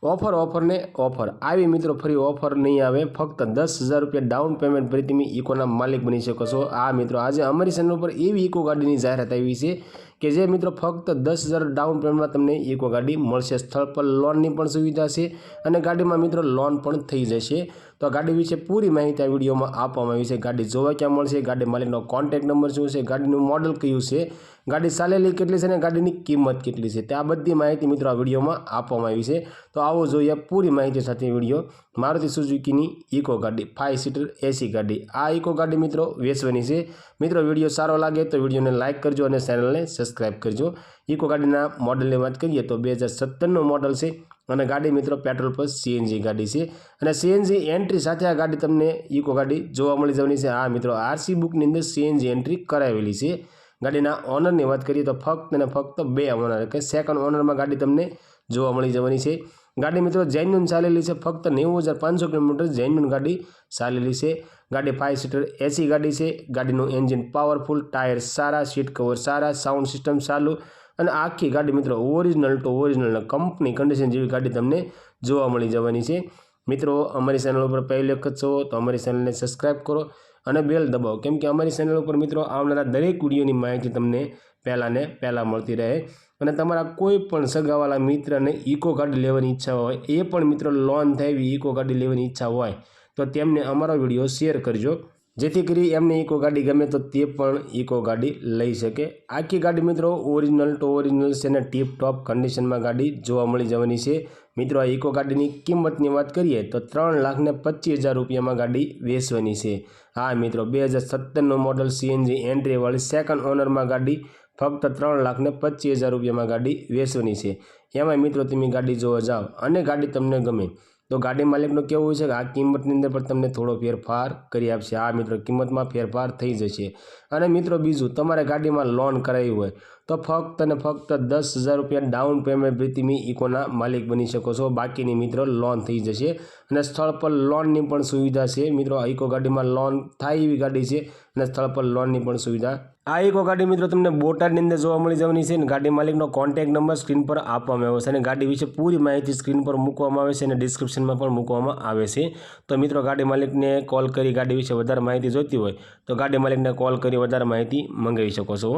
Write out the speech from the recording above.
Offer ने offer आई मित्रों फरी ऑफर नहीं आए। फक्त 10,000 रुपया डाउन पेमेंट भरी तमे इकोना मालिक बनी शको छो। आ मित्रों आज अमरी चेनल पर एवी इको गाड़ी जाहेरात आई है कि जे मित्रों फक्त 10,000 डाउन पेमेंट में तमने इको गाड़ी मळशे। स्थल पर लोन की पण सुविधा है और गाड़ी में मित्रों लोन पण थई जशे। तो गाड़ी विषे पूरी माहिती आ विडियो में आपवामां आवी छे। गाड़ी जोवा क्या मळशे, गाड़ी मालिकनो कॉन्टेक्ट नंबर शुं छे, गाड़ीनुं मॉडल कयुं छे, गाड़ी चालेली केटली छे ने गाड़ीनी किंमत केटली छे, ते आ बधी माहिती मित्रों आ विडियो में आपवामां आवी छे। तो आवो जोईए पूरी माहिती साथे विडियो। मारुति सुजुकीनी इको गाड़ी 5 सीटर एसी गाड़ी। आ इको गाड़ी मित्रों वेचवानी छे। मित्रों विडियो सारो लागे तो विडियो ने लाइक करजो और चेनल ने सब्सक्राइब करजो। इको गाड़ीना मॉडल की बात करिए तो 2017 मॉडल है और गाड़ी मित्रों पेट्रोल पर सीएनजी गाड़ी है और सीएनजी एंट्री साथ आ गाड़ी तमने इको गाड़ी जोवा मळी जवानी छे। आ मित्रों आरसी बुक नी अंदर सीएनजी एंट्री करावेली है। गाड़ीना ओनर की बात करिए तो फक्त ने फक्त 2 ओनर के सेकंड ओनर में गाड़ी तमने जोवा मळी जवानी है। गाड़ी मित्रों जेन्युइन चालेली है। फक्त 90,500 किलोमीटर जेन्युइन गाड़ी चालेली है। गाड़ी 5 सीटर एसी गाड़ी है। गाड़ीनुं एंजीन पावरफुल, टायर सारा, सीट कवर सारा, साउंड सिस्टम चालू और आखी गाड़ी मित्रों original to original company condition जेवी गाड़ी तमने जोवा मळी जवानी है। मित्रों अमरी चेनल पर पहली वखत छो तो अमरी चेनल ने सब्सक्राइब करो और बेल दबाओ, केम कि अमरी चेनल पर मित्रों आवनारा दरेक विडियोनी माहिती तमने पहला ने पहला मळती रहे। અને તમારા કોઈ પણ સગાવાલા મિત્રને ઇકો ગાડી લેવાની ઈચ્છા હોય, એ પણ મિત્રો લોન થાય એવી ઇકો ગાડી લેવાની ઈચ્છા હોય તો તેમને અમારો વિડીયો શેર કરજો, જેથી કરી એમને ઇકો ગાડી ગમે તો તે પણ ઇકો ગાડી લઈ શકે। આખી ગાડી મિત્રો ઓરિજિનલ ટુ ઓરિજિનલ છે ને ટીપ ટોપ કન્ડિશનમાં ગાડી જોવા મળી જવાની છે। મિત્રો આ ઇકો ગાડીની કિંમતની વાત કરીએ તો 3,25,000 રૂપિયામાં ગાડી વેચવાની છે। હા મિત્રો 2017નું મોડલ સીએનજી એન્ટ્રીવાળી સેકન્ડ ઓનરમાં ગાડી फक्त 3,25,000 रुपया में गाड़ी वेचवानी है। एमां मित्रों तमे गाड़ी जोवा जाओ अने गाड़ी तमने गमे तो गाड़ी मालिकनो केवुं छे कि आ किंमतनी अंदर पर तमने थोड़ो फेरफार करी आपशे। आ मित्रों किंमत में फेरफार थई जशे। अने मित्रों बीजुं तमारे गाड़ी में लोन करावी होय तो फक्त ने फक्त 10,000 रुपया डाउन पेमेंट भरी तमे इकोना मालिक बनी शको छो। बाकीनी मित्रों लोन थई जशे अने स्थल पर लोन की पण सुविधा है। मित्रों इको गाड़ी में लोन थाय एवी गाड़ी है अने स्थल पर लोन की पण सुविधा। आ इको गाड़ी मित्रों तमने बोटादनी अंदर जोवा मळी जवानी छे। गाड़ी मालिकनो कॉन्टेक्ट नंबर स्क्रीन पर आपवामां आव्यो छे अने गाड़ी विषे पूरी माहिती स्क्रीन पर मूकवामां आवे छे अने डिस्क्रिप्शन में पण मूकवामां आवे छे। तो मित्रों गाड़ी मालिक ने कॉल करी गाड़ी विषे वधारे माहिती जोईती होय तो गाड़ी मालिक ने कॉल करी वधारे माहिती मंगावी शको छो।